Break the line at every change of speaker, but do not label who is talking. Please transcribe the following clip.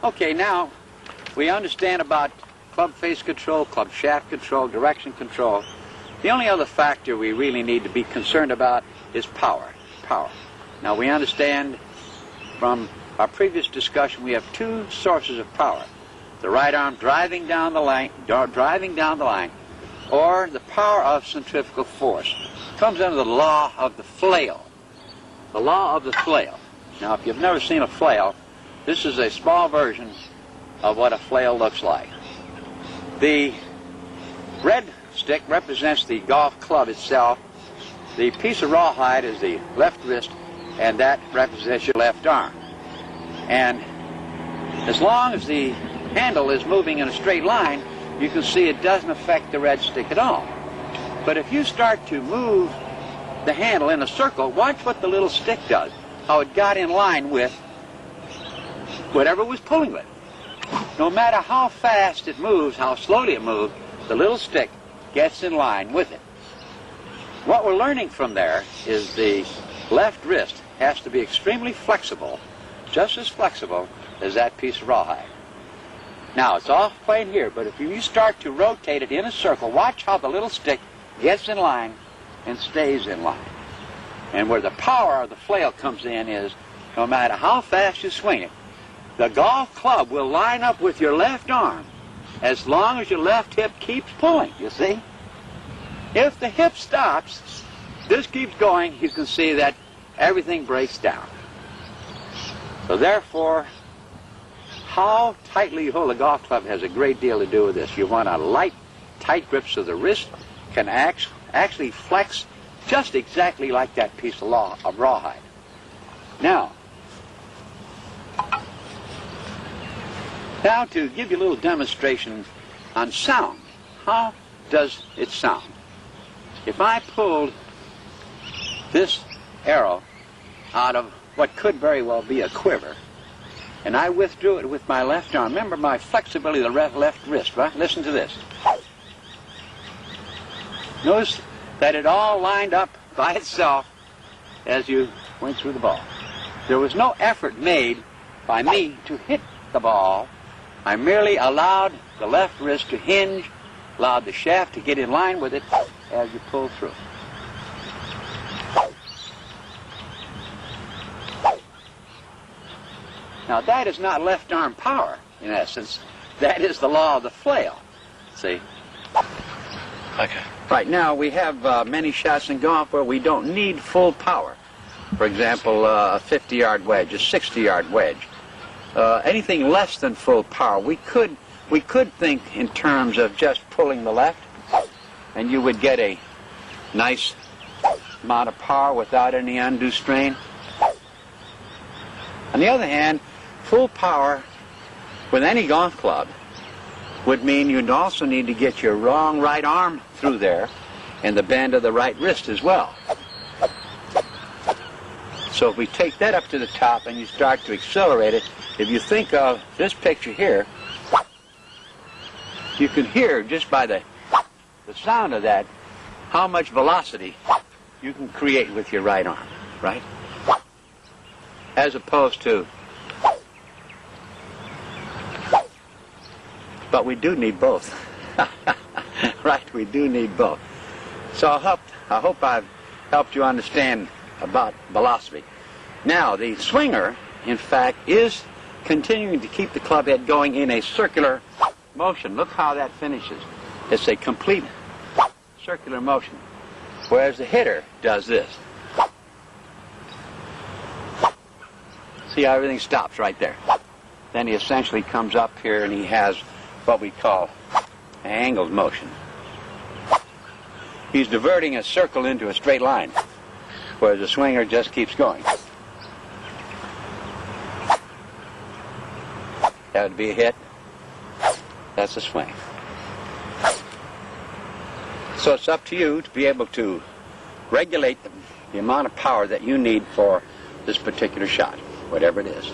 Okay, now we understand about club face control, club shaft control, direction control. The only other factor we really need to be concerned about is power. Now we understand from our previous discussion we have two sources of power. The right arm driving down the line, or the power of centrifugal force. It comes under the law of the flail. The law of the flail. Now if you've never seen a flail, this is a small version of what a flail looks like. The red stick represents the golf club itself. The piece of rawhide is the left wrist, and that represents your left arm. And as long as the handle is moving in a straight line, you can see it doesn't affect the red stick at all. But if you start to move the handle in a circle, watch what the little stick does, how it got in line with whatever it was pulling with. No matter how fast it moves, how slowly it moves, the little stick gets in line with it. What we're learning from there is the left wrist has to be extremely flexible, just as flexible as that piece of rawhide. Now, it's off plane here, but if you start to rotate it in a circle, watch how the little stick gets in line and stays in line. And where the power of the flail comes in is, no matter how fast you swing it, the golf club will line up with your left arm as long as your left hip keeps pulling, you see? If the hip stops, this keeps going, you can see that everything breaks down. So therefore, how tightly you hold the golf club has a great deal to do with this. You want a light, tight grip so the wrist can actually flex just exactly like that piece of rawhide. Now to give you a little demonstration on sound. How does it sound? If I pulled this arrow out of what could very well be a quiver, and I withdrew it with my left arm, remember my flexibility of the left wrist, right? Listen to this. Notice that it all lined up by itself as you went through the ball. There was no effort made by me to hit the ball. I merely allowed the left wrist to hinge, allowed the shaft to get in line with it as you pull through. Now that is not left arm power, in essence. That is the law of the flail. See?
Okay.
Right now we have many shots in golf where we don't need full power. For example, a 50-yard wedge, a 60-yard wedge. Anything less than full power, we could think in terms of just pulling the left, and you would get a nice amount of power without any undue strain. On the other hand, full power with any golf club would mean you'd also need to get your wrong right arm through there and the bend of the right wrist as well. So if we take that up to the top and you start to accelerate it, if you think of this picture here, you can hear just by the sound of that how much velocity you can create with your right arm, right? As opposed to, but we do need both. Right, we do need both. So I hope I've helped you understand about velocity. Now, the swinger, in fact, is continuing to keep the club head going in a circular motion. Look how that finishes. It's a complete circular motion. Whereas the hitter does this. See how everything stops right there. Then he essentially comes up here and he has what we call an angled motion. He's diverting a circle into a straight line, whereas the swinger just keeps going. That would be a hit. That's a swing. So it's up to you to be able to regulate the amount of power that you need for this particular shot, whatever it is.